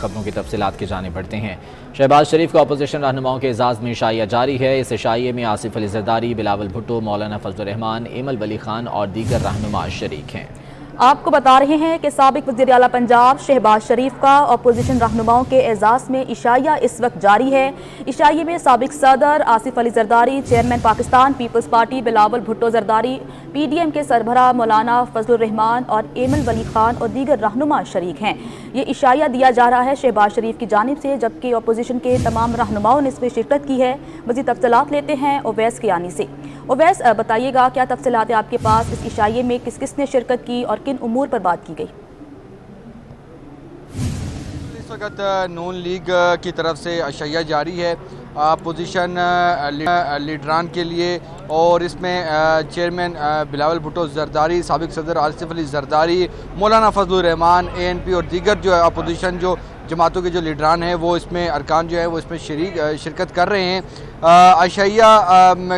खबरों की तफसीलात की जाने बढ़ते हैं। शहबाज शरीफ को अपोजिशन रहनुमाओं के एजाज़ में इशाइया जारी है। इस इशाइये में आसिफ अली जरदारी, बिलावल भुट्टो, मौलाना फजल रहमान, एमल वली खान और दीगर रहनुमा शरीक हैं। आपको बता रहे हैं कि साबिक वज़ीर आला पंजाब शहबाज शरीफ का अपोजिशन रहनुमाओं के एजाज़ में इशाइया इस वक्त जारी है। इशाइये में साबिक सदर Asif Ali Zardari, chairman Pakistan peoples party Bilawal Bhutto Zardari, PDM के सरबराह मौलाना फजल रहमान और एमल वली खान और दीगर रहनुमा शरीक हैं। ये इशाइया दिया जा रहा है शहबाज शरीफ की जानिब से, जबकि अपोजिशन के तमाम रहनुमाओं ने इसमें शिरकत की है। मज़ीद तफसीलात लेते हैं ओवैस के आने से। ओवैस, बताइएगा क्या तफसीलात है आपके पास, इस इशाइये में किस किस ने शिरकत की और किन उमूर पर बात की गई? इस वक्त नून लीग की तरफ से इशाइया जारी है अपोजिशन लीडरान के लिए, और इसमें चेयरमैन बिलावल भुट्टो जरदारी, साबिक सदर आसिफ अली जरदारी, मौलाना फजल रहमान, ANP और दीगर जो है अपोजिशन जो जमातों के जो लीडरान हैं वो इसमें अरकान जो है वो इसमें शिरकत कर रहे हैं। इशाइया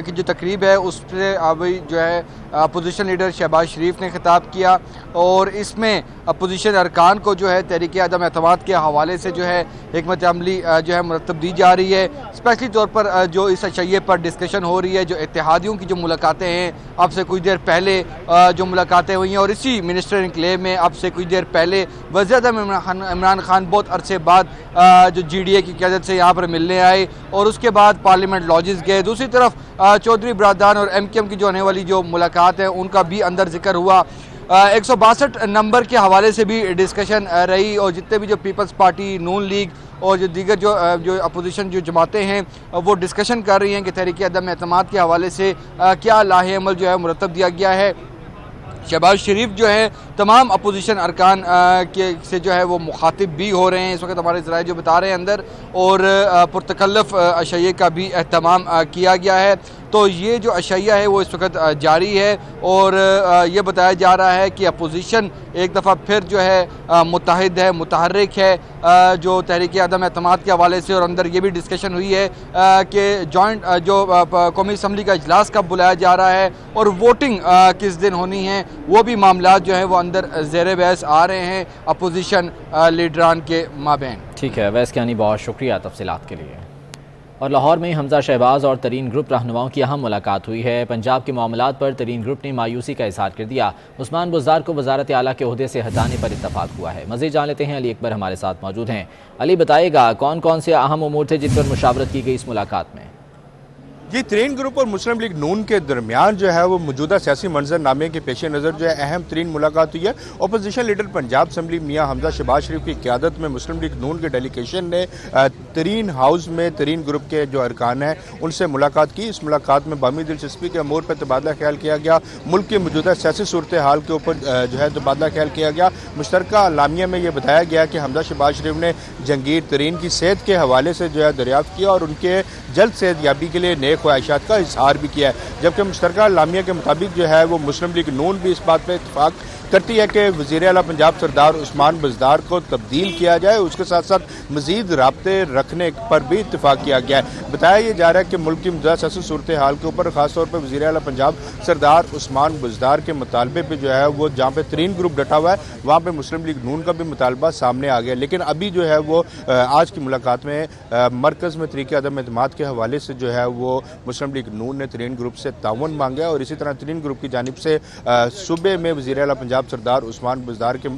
की जो तकरीब है उस पर अभी जो है अपोजिशन लीडर शहबाज शरीफ ने खिताब किया, और इसमें अपोजिशन अरकान को जो है तहरीक अदम एतमाद के हवाले से जो है हिकमत अमली जो है मुरतब दी जा रही है। स्पेशली तौर पर जो इस इशाइये पर डिस्कशन हो रही है, जो इत्तेहादियों की जो मुलाकातें हैं अब से कुछ देर पहले जो मुलाकातें हुई हैं, और इसी मिनिस्टर इनक्लेव में अब से कुछ देर पहले वज़ीर-ए-आज़म इमरान खान बहुत अरसे बाद जो GDA की क़यादत से यहाँ पर मिलने आए और उसके बाद पार्लियामेंट लॉजेस गए। दूसरी तरफ चौधरी बरादरान और MKM की जो होने वाली जो मुलाकात है उनका भी अंदर जिक्र हुआ। 162 नंबर के हवाले से भी डिस्कशन रही, और जितने भी जो पीपल्स पार्टी, नून लीग और जो दीगर जो अपोजिशन जो जमातें हैं वो डिस्कशन कर रही हैं कि तहरीक अदम एतमाद के हवाले से क्या लाहे अमल जो है मुरतब दिया गया है। शहबाज शरीफ जो है तमाम अपोजिशन अरकान के से जो है वो मुखातिब भी हो रहे हैं, इस वक्त हमारे ज़राए जो बता रहे हैं अंदर, और पुरतकल्लफ इशाइये का भी एहतमाम किया गया है। तो ये जो इशाइया है वो इस वक्त जारी है, और ये बताया जा रहा है कि अपोजिशन एक दफ़ा फिर जो है मुत्तहिद है, मुतहर्रिक है जो तहरीक अदम एतमाद के हवाले से। और अंदर ये भी डिस्कशन हुई है कि जॉइंट जो कौमी असम्बली का इजलास कब बुलाया जा रहा है और वोटिंग किस दिन होनी है, वो भी मामला जो है वो अंदर ज़ेर बहस आ रहे हैं अपोजिशन लीडरान के माबैन। ठीक है वैस कियानी, बहुत शुक्रिया तफसीलात के लिए। और लाहौर में हमजा शहबाज और तरीन ग्रुप रहनुमाओं की अहम मुलाकात हुई है। पंजाब के मामलात पर तरीन ग्रुप ने मायूसी का इजहार कर दिया। उस्मान बुज़दार को वज़ारत आला के ओहदे से हटाने पर इत्तफाक हुआ है। मज़ीद जान लेते हैं, अली अकबर हमारे साथ मौजूद हैं। अली, बताइएगा कौन कौन से अहम उमूर थे जिन पर मुशावरत की गई इस मुलाकात में? जी, तरीन ग्रुप और मुस्लिम लीग नून के दरमियान जो है वो मौजूदा सियासी मंजरनामे के पेश नज़र जो है अहम तरीन मुलाकात हुई है। अपोजिशन लीडर पंजाब असम्बली मियाँ हमजा शहबाज शरीफ की क़यादत में मुस्लिम लीग नून के डेलीगेशन ने तरीन हाउस में तरीन ग्रुप के जो अरकान हैं उनसे मुलाकात की। इस मुलाकात में बामी दिलचस्पी के अमूर पर तबादला ख्याल किया गया, मुल्क की मौजूदा सियासी सूरत हाल के ऊपर जो है तबादला ख्याल किया गया। मुश्तरका अलामिया में यह बताया गया कि हमजा शहबाज शरीफ ने जहांगीर तरीन की सेहत के हवाले से जो है दरियाफ्त किया और उनके जल्द सेहत याबी के लिए नेक ख्वाहिशात का इजहार भी किया है। जबकि मुश्तरका लामिया के मुताबिक जो है वो मुस्लिम लीग नून भी इस बात पर इत्तफाक करती है कि वज़ीर आला पंजाब सरदार उस्मान बुज़दार को तब्दील किया जाए, उसके साथ साथ मज़ीद राब्ते रखने पर भी इत्तफाक किया गया है। बताया यह जा रहा है कि मुल्क की मौजूदा सियासी सूरत हाल के ऊपर खासतौर पर वज़ीर आला पंजाब सरदार उस्मान बुज़दार के मुतालबे पर जो है वो जहाँ पे तरीन ग्रुप डटा हुआ है वहाँ पर मुस्लिम लीग नून का भी मुतालबा सामने आ गया। लेकिन अभी जो है वो आज की मुलाकात में मरकज़ में तरीक़े अदम एतमाद के हवाले से जो है वो मुस्लिम लीग नून ने तरीन ग्रुप से ताउन मांगा, और इसी तरह तरीन ग्रुप की जानिब से सूबे में वज़ीर आला पंजाब सरदार उस्मान बुज़दार के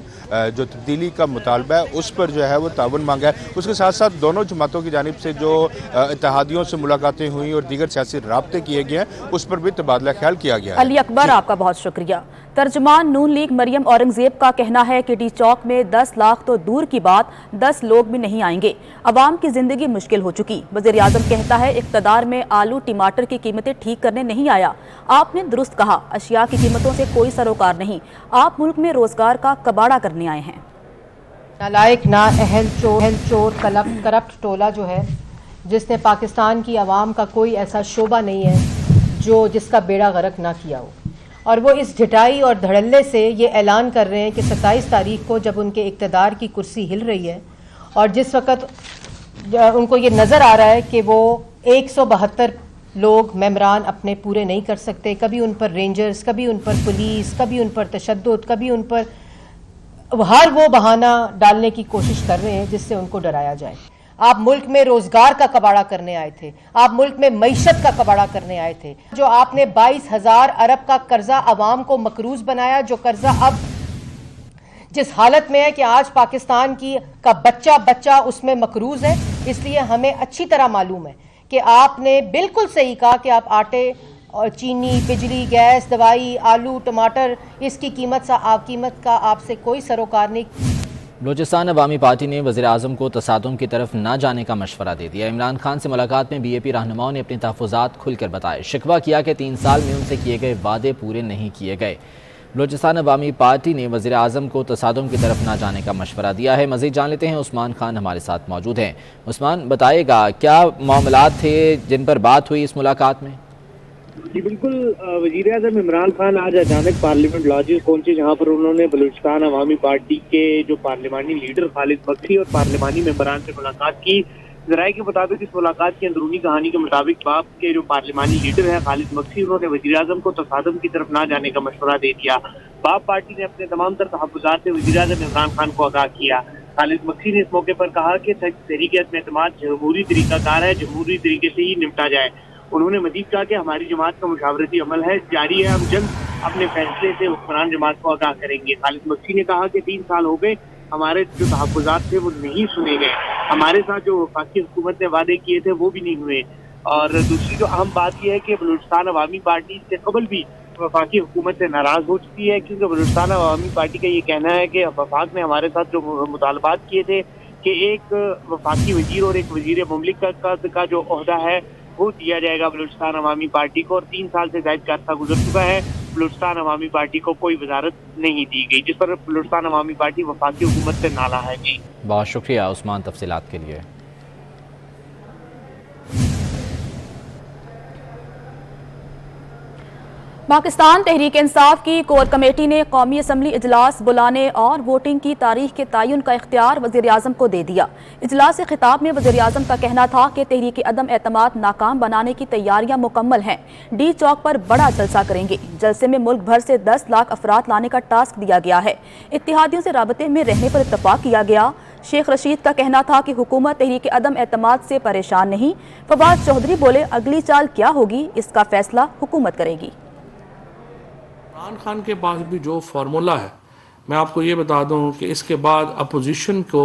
जो तब्दीली का मुतालबा है उस पर जो है वो ताउन मांगा है। उसके साथ साथ दोनों जमातों की जानिब से जो इत्तेहादियों से मुलाकातें हुई और दीगर सियासी राब्ते किए गए हैं उस पर भी तबादला ख्याल किया गया है। अली अकबर, आपका बहुत शुक्रिया। तर्जुमान नून लीग मरियम औरंगजेब का कहना है कि डी चौक में 10 लाख तो दूर की बात 10 लोग भी नहीं आएंगे, अवाम की जिंदगी मुश्किल हो चुकी। वज़ीर आज़म कहता है इक़्तिदार में आलू टमाटर की कीमतें ठीक करने नहीं आया। आपने दुरुस्त कहा, अशिया की कीमतों से कोई सरोकार नहीं, आप मुल्क में रोजगार का कबाड़ा करने आए हैं। नालायक, ना अहल चोर करप्ट टोला जो है जिसने पाकिस्तान की आवाम का कोई ऐसा शोबा नहीं है जो जिसका बेड़ा गर्क ना किया हो, और वो इस ढिठाई और धड़ल्ले से ये ऐलान कर रहे हैं कि 27 तारीख को जब उनके इक़्तिदार की कुर्सी हिल रही है और जिस वक़्त उनको ये नज़र आ रहा है कि वो 172 लोग मेम्बरान अपने पूरे नहीं कर सकते, कभी उन पर रेंजर्स, कभी उन पर पुलिस, कभी उन पर तशद्दुद, कभी उन पर हर वो बहाना डालने की कोशिश कर रहे हैं जिससे उनको डराया जाए। आप मुल्क में रोजगार का कबाड़ा करने आए थे, आप मुल्क में मईशत का कबाड़ा करने आए थे। जो आपने 22,000 अरब का कर्जा अवाम को मकरूज बनाया, जो कर्जा अब जिस हालत में है कि आज पाकिस्तान का बच्चा बच्चा उसमें मकरूज है। इसलिए हमें अच्छी तरह मालूम है कि आपने बिल्कुल सही कहा कि आप आटे और चीनी, बिजली, गैस, दवाई, आलू, टमाटर, इसकी कीमत का आपसे कोई सरोकार नहीं। बलूचिस्तान अवामी पार्टी ने वज़ीर-ए-आज़म को तसादुम की तरफ न जाने का मशवरा दे दिया। इमरान खान से मुलाकात में BAP रहनुमाओं ने अपने तहफ़्फ़ुज़ात खुलकर बताए। शिकवा किया कि 3 साल में उनसे किए गए वादे पूरे नहीं किए गए। बलूचिस्तान अवामी पार्टी ने वज़ीर-ए-आज़म को तसादुम की तरफ न जाने का मशवरा दिया है। मज़ीद जान लेते हैं, उस्मान खान हमारे साथ मौजूद हैं। उस्मान, बताएगा क्या मामलात थे जिन पर बात हुई इस मुलाकात में? जी बिल्कुल, वज़ीर-ए-आज़म इमरान खान आज अचानक पार्लियामेंट लॉज पहुंचे, जहां पर उन्होंने बलूचिस्तान अवामी पार्टी के जो पार्लिमानी लीडर खालिद मक्सी और पार्लिमानी मेंबरान से मुलाकात की। ज़राए के मुताबिक इस मुलाकात की अंदरूनी कहानी के मुताबिक बाप के जो पार्लिमानी लीडर है खालिद मक्सी, उन्होंने वज़ीर-ए-आज़म को तसादुम की तरफ ना जाने का मशवरा दे दिया। बाप पार्टी ने अपने तमाम तर तहफ़्फ़ुज़ात से वज़ीर-ए-आज़म इमरान खान को आगाह किया। खालिद मक्सी ने इस मौके पर कहा कि तहरीक-ए-एतमाद जमहूरी तरीक़ाकार है, जमहूरी तरीके से ही निपटा जाए। उन्होंने मजीद कहा कि हमारी जमात का मुशावरती अमल है जारी है, हम जल्द अपने फैसले से हुक्मरान जमात को आगाह करेंगे। खालिद मक्सी ने कहा कि 3 साल हो गए, हमारे जो तहफ़्फ़ुज़ात थे वो नहीं सुने गए, हमारे साथ जो वफाकी हुकूमत ने वादे किए थे वो भी नहीं हुए। और दूसरी जो अहम बात यह है कि बलूचिस्तान अवामी पार्टी इससे कबल भी वफाकी हुकूमत से नाराज हो चुकी है, क्योंकि बलूचिस्तान अवामी पार्टी का ये कहना है कि वफाक ने हमारे साथ जो मुतालबात किए थे कि एक वफाकी वजीर और एक वजीर मुमलिकत का जो ओहदा है वो दिया जाएगा बलूचिस्तान अवामी पार्टी को। और 3 साल से ज़ायद का अर्सा गुजर चुका है, बलूचिस्तान अवामी पार्टी को कोई वजारत नहीं दी गई, जिस पर बलूचिस्तान अवामी पार्टी वफाकी हुकूमत से नाला है। जी बहुत शुक्रिया उस्मान तफसीलात के लिए। पाकिस्तान तहरीक इंसाफ की कोर कमेटी ने कौमी असम्बली इजलास बुलाने और वोटिंग की तारीख के तयन का इख्तियार वज़ीर-ए-आज़म को दे दिया। इजलास से खिताब में वज़ीर-ए-आज़म का कहना था कि तहरीक अदम एतमाद नाकाम बनाने की तैयारियां मुकम्मल हैं। डी चौक पर बड़ा जलसा करेंगे। जलसे में मुल्क भर से 10 लाख अफराद लाने का टास्क दिया गया है। इत्तेहादियों से राबते में रहने पर इत्तफाक किया गया। शेख रशीद का कहना था कि हुकूमत तहरीक अदम एतमाद से परेशान नहीं। फवाद चौधरी बोले, अगली चाल क्या होगी इसका फैसला हुकूमत करेगी। इमरान खान के पास भी जो फार्मूला है, मैं आपको ये बता दूं कि इसके बाद अपोजिशन को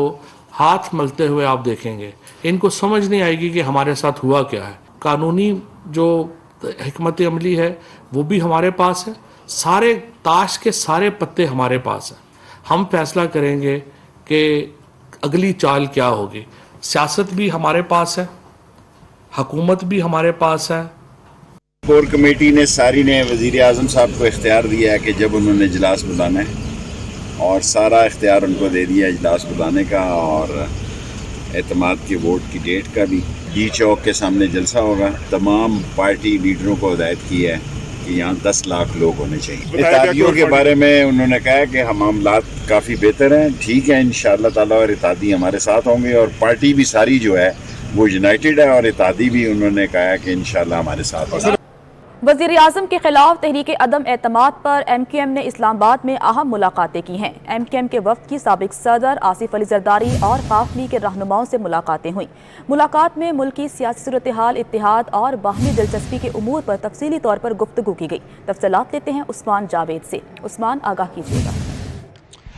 हाथ मलते हुए आप देखेंगे, इनको समझ नहीं आएगी कि हमारे साथ हुआ क्या है। कानूनी जो हिकमत अमली है वो भी हमारे पास है, सारे ताश के सारे पत्ते हमारे पास हैं। हम फैसला करेंगे कि अगली चाल क्या होगी। सियासत भी हमारे पास है, हुकूमत भी हमारे पास है। कोर कमेटी ने सारी ने वज़ीर-ए-आज़म साहब को इख्तियार दिया है कि जब उन्होंने इजलास बुलाना है, और सारा इख्तियार उनको दे दिया इजलास बुलाने का और एतमाद के वोट की डेट का भी। डी चौक के सामने जलसा होगा। तमाम पार्टी लीडरों को हिदायत की है कि यहाँ 10 लाख लोग होने चाहिए। इत्तेहादियों के बारे में उन्होंने कहा कि हम मामलात काफ़ी बेहतर हैं, ठीक है, इंशाअल्लाह ताला, और इत्तेहादी हमारे साथ होंगे और पार्टी भी सारी जो है वो यूनाइटेड है, और इत्तेहादी भी उन्होंने कहा कि इंशाअल्लाह हमारे साथ होंगे। वज़ीर-ए-आज़म के खिलाफ तहरीक अदम एतमाद पर MQM ने इस्लामाबाद में अहम मुलाकातें की हैं। MQM के वफ़द की साबिक़ सदर आसिफ अली ज़रदारी और काफ़ली के रहनुमाओं से मुलाकातें हुई। मुलाकात में मुल्की सियासी सूरत हाल, इत्तेहाद और बाहमी दिलचस्पी के उमूर पर तफसीली तौर पर गुफ्तगू की गई। तफसीलात लेते हैं उस्मान जावेद से। उस्मान, आगाह कीजिएगा।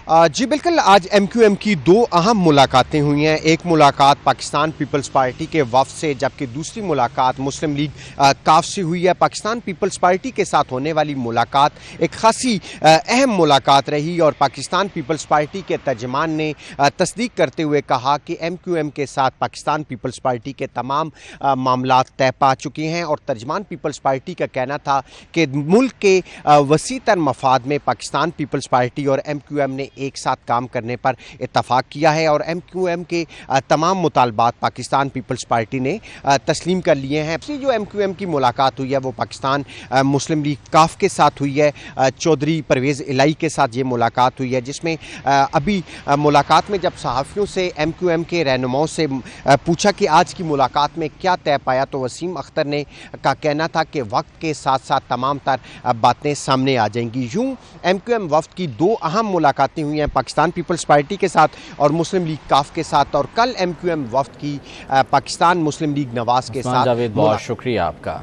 जी बिल्कुल, आज MQM की 2 अहम मुलाकातें हुई हैं। एक मुलाकात पाकिस्तान पीपल्स पार्टी के वफ़द से, जबकि दूसरी मुलाकात मुस्लिम लीग काफ से हुई है। पाकिस्तान पीपल्स पार्टी के साथ होने वाली मुलाकात एक खासी अहम मुलाकात रही और पाकिस्तान पीपल्स पार्टी के तर्जमान ने तस्दीक करते हुए कहा कि MQM के साथ पाकिस्तान पीपल्स पार्टी के तमाम मामलात तय पा चुके हैं। और तर्जमान पीपल्स पार्टी का कहना था कि मुल्क के वसी तर मफाद में पाकिस्तान पीपल्स पार्टी और MQM ने एक साथ काम करने पर इत्तफाक किया है और MQM के तमाम मुतालबात पाकिस्तान पीपल्स पार्टी ने तस्लीम कर लिए हैं। जो MQM की मुलाकात हुई है वो पाकिस्तान मुस्लिम लीग काफ के साथ हुई है। चौधरी परवेज़ इलाई के साथ ये मुलाकात हुई है, जिसमें अभी मुलाकात में जब सहाफ़ियों से MQM के रहनुमाओं से पूछा कि आज की मुलाकात में क्या तय पाया, तो वसीम अख्तर ने का कहना था कि वक्त के साथ साथ तमाम तर बातें सामने आ जाएंगी। यूँ MQM वफ़द की 2 अहम मुलाकातें हुई हैं पाकिस्तान पीपल्स पार्टी के साथ और मुस्लिम लीग काफ के साथ, और कल MQM वफ्द की पाकिस्तान मुस्लिम लीग नवाज के साथ। जावेद, बहुत शुक्रिया आपका।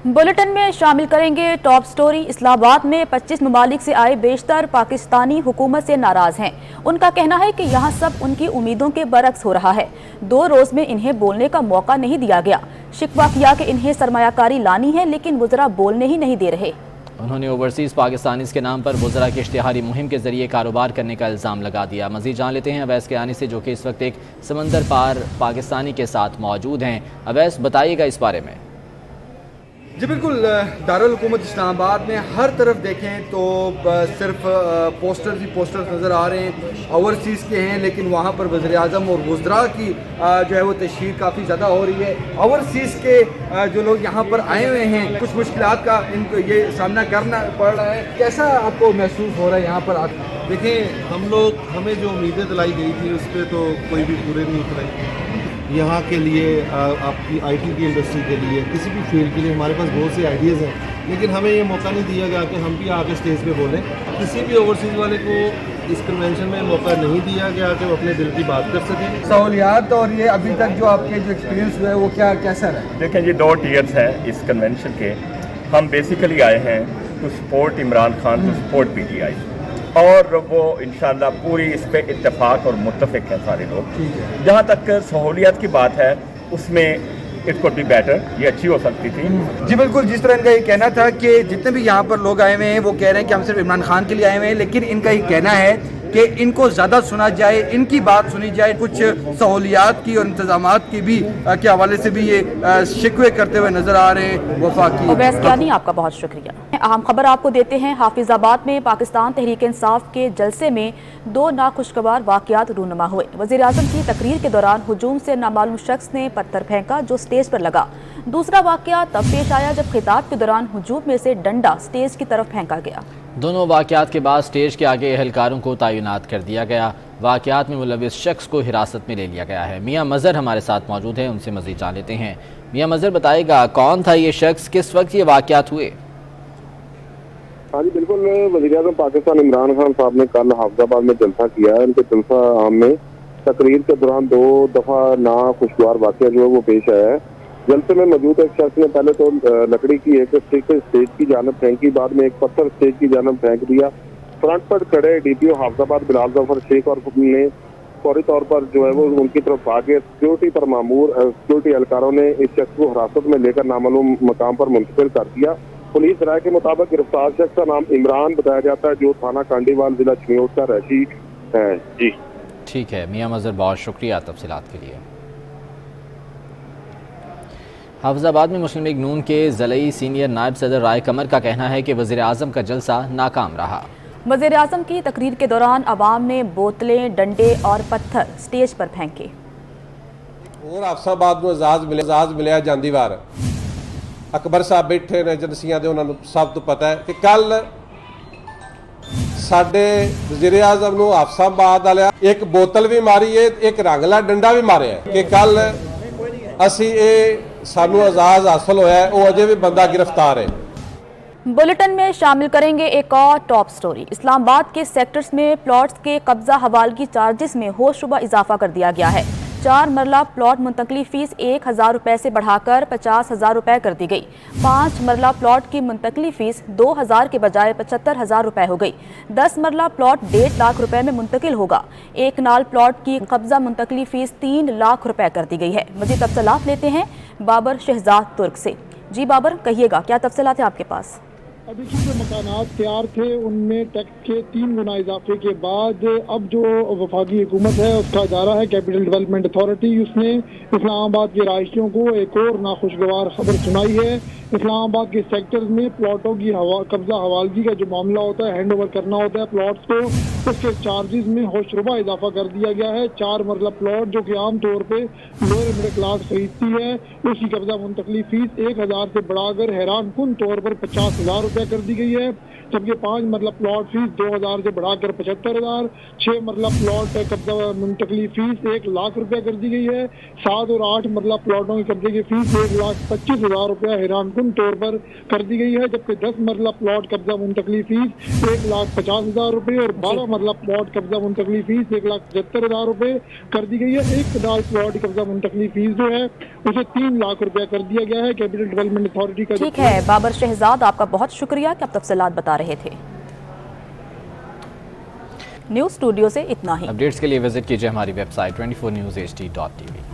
बुलेटिन में शामिल करेंगे टॉप स्टोरी। इस्लामाबाद में 25 ममालिक से आए बेशतर पाकिस्तानी हुकूमत से नाराज हैं। उनका कहना है कि यहाँ सब उनकी उम्मीदों के बरक्स हो रहा है। 2 रोज में इन्हें बोलने का मौका नहीं दिया गया। शिकवा किया कि इन्हें सरमायाकारी लानी है, लेकिन वज़रा बोलने ही नहीं दे रहे। उन्होंने ओवरसीज़ पाकिस्तानीज़ के नाम पर वज़रा की इश्तिहारी मुहिम के जरिए कारोबार करने का इल्ज़ाम लगा दिया। मज़ीद जान लेते हैं अवैस के आने से, जो कि इस वक्त एक समंदर पार पाकिस्तानी के साथ मौजूद हैं। अवैस, बताइएगा इस बारे में। जी बिल्कुल, दारुल हुकूमत इस्लामाबाद में हर तरफ देखें तो सिर्फ पोस्टर्स ही पोस्टर्स नज़र आ रहे हैं। ओवरसीज़ के हैं, लेकिन वहाँ पर वज़ीर आज़म और वज़रा की जो है वो तशहीर काफ़ी ज़्यादा हो रही है। ओवरसीज़ के जो लोग यहाँ पर आए हुए हैं, कुछ मुश्किलात का इनको ये सामना करना पड़ रहा है। कैसा आपको महसूस हो रहा है यहाँ पर आकर? देखें, हमें जो उम्मीदें दिलाई गई थी उस पर तो कोई भी पूरे नहीं उतरे। यहाँ के लिए आपकी IT की इंडस्ट्री के लिए, किसी भी फील्ड के लिए हमारे पास बहुत से आइडियाज़ हैं, लेकिन हमें ये मौका नहीं दिया गया कि हम भी आके स्टेज पे बोलें। किसी भी ओवरसीज़ वाले को इस कन्वेंशन में मौका नहीं दिया गया कि वो अपने दिल की बात कर सकें। सहूलियात और ये अभी तक जो आपके जो एक्सपीरियंस हुआ है वो कैसा रहा? देखें, ये 2 टीयर्स हैं इस कन्वेंशन के। हम बेसिकली आए हैं to support Imran Khan, to support PTI, और वो इंशाल्लाह पूरी इस पे इत्तेफाक और मुत्तफिक हैं सारे लोग। जहाँ तक सहूलियत की बात है, उसमें इट कुड बी बेटर, ये अच्छी हो सकती थी। जी बिल्कुल, जिस तरह इनका ये कहना था कि जितने भी यहाँ पर लोग आए हुए हैं वो कह रहे हैं कि हम सिर्फ इमरान खान के लिए आए हुए हैं, लेकिन इनका ये कहना है कि इनको ज़्यादा सुना जाए, इनकी बात सुनी जाए। कुछ सहूलियात की और इंतजामात की भी के हवाले से भी ये शिकवे करते हुए नजर आ रहे हैं वफाकी। अवैस कियानी, आपका बहुत शुक्रिया। अहम खबर आपको देते हैं। हाफिजाबाद में पाकिस्तान तहरीक इंसाफ के जलसे में 2 नाखुशगवार वाक़यात रूनुमा हुए। वज़ीर आज़म की तकरीर के दौरान हुजूम से नामालूम शख्स ने पत्थर फेंका जो स्टेज पर लगा। दूसरा वाक़या तब पेश आया जब खिताब के दौरान हुजूम में से डंडा स्टेज की तरफ फेंका गया। दोनों वाक़यात के बाद स्टेज के आगे एहलकारों को तैनात कर दिया गया। वाक़यात में मुलविस शख्स को हिरासत में ले लिया गया है। मियाँ मज़हर हमारे साथ मौजूद हैं, उनसे मज़ीद जान लेते हैं। मियाँ मज़हर, बताएगा कौन था ये शख्स, किस वक्त ये वाक़यात हुए? हाँ जी बिल्कुल, वज़ीर-ए-आज़म पाकिस्तान इमरान खान साहब ने कल हाफिजाबाद में जलसा किया है। उनके जलसा आम में तकरीर के दौरान 2 दफ़ा नाखुशगवार वाक़या जो है वो पेश आया है। जलसे में मौजूद एक शख्स ने पहले तो लकड़ी की एक स्टिक स्टेज की जानब फेंकी, बाद में एक पत्थर स्टेज की जानब फेंक दिया। फ्रंट पर खड़े DPO हाफिजाबाद बिलाल जफर शेख और ने फौरी तौर पर जो है वो उनकी तरफ आगे सिक्योरिटी पर मामूर सिक्योरिटी एहलकारों ने इस शख्स को हिरासत में लेकर नामालूम मकाम पर मुंतकिल कर दिया। पुलिस राय के मुताबिक गिरफ्तार शख्स का नाम इमरान बताया जाता है, जो थाना कांडीवाल जिला चिन्योट का रहशी है। जी ठीक है मियाँ मज़हर, बहुत शुक्रिया तफसीलात के लिए। हाफिजाबाद में मुस्लिम लीग नून के ज़िलाई सीनियर नायब सदर राय कमर का कहना है कि वज़ीर आज़म का जलसा नाकाम रहा। वज़ीर आज़म की तकरीर के दौरान अवाम ने बोतलें, डंडे और पत्थर स्टेज पर फेंके। और हाफिजाबाद में एजाज मिले जांदी वार अकबर साहब बैठे ने एजेंसियां दे, उन्होंने सब तो पता है कि कल साडे वज़ीर आज़म नूं हाफिजाबाद वाले एक बोतल भी मारी है, एक रंगला डंडा भी मारे है कि कल असी सानू एजाज हासिल होया है, वो अजे भी बंदा गिरफ्तार है। बुलेटिन में शामिल करेंगे एक और टॉप स्टोरी। इस्लामाबाद के सेक्टर्स में प्लॉट्स के कब्जा हवालगी चार्जेस में होशरुबा इजाफा कर दिया गया है। 4 मरला प्लॉट मुंतकली फीस 1000 रुपए से बढ़ाकर 50,000 रुपए कर दी गई। 5 मरला प्लॉट की मुंतकली फीस 2000 के बजाय 75,000 रुपए हो गई। 10 मरला प्लॉट 1.5 लाख रुपए में मुंतकिल होगा। 1 नाल प्लॉट की कब्जा मुंतकली फीस 3 लाख रुपए कर दी गई है। मज़ीद तफसीलात लेते हैं बाबर शहजाद तुर्क से। जी बाबर, कहिएगा क्या तफसीलात है आपके पास? अभी जो मकानात तैयार थे उनमें टैक्स के 3 गुना इजाफे के बाद अब जो वफाकी हुकूमत है उसका इदारा है कैपिटल डेवलपमेंट अथॉरिटी, उसने इस्लामाबाद के रहायशियों को एक और नाखुशगवार खबर सुनाई है। इस्लामाबाद के सेक्टर्स में प्लॉटों की कब्जा हवालगी का जो मामला होता है, हैंड ओवर करना होता है प्लॉट्स को, उसके चार्जेस में होशरुबा इजाफा कर दिया गया है। 4 मरला प्लॉट जो कि आमतौर पे लोअर मिडिल क्लास खरीदती है, उसकी कब्जा मुंतकली फीस 1000 से बढ़ाकर हैरान कुन तौर पर 50,000 रुपए रुपया कर दी गई है, जबकि 5 मरला प्लॉट फीस 2000 से बढ़ाकर 75,000, 6 मरला प्लॉट कब्जा मुंतकली फीस 1 लाख रुपया कर दी गई है, 7 और 8 मरला प्लॉटों की कब्जे की फीस 1,25,000 रुपया हैरानकुन तौर पर कर दी गई है, जबकि 10 मरला प्लॉट कब्जा मुंतकली फीस 1,50,000 रुपये और 12 मरला प्लॉट कब्जा मुंतकली फीस 1,75,000 रुपये कर दी गई है। एक कनाल प्लॉट की कब्जा मुंतकली फीस जो है उसे 3 लाख रुपया कर दिया गया है। कैपिटल डेवलपमेंट अथॉरिटी का ठीक है बाबर शहजाद, आपका बहुत शुक्रिया कि आप तफसीलात बता रहे थे। न्यूज़ स्टूडियो से इतना ही। अपडेट्स के लिए विजिट कीजिए हमारी वेबसाइट 24newshd.tv।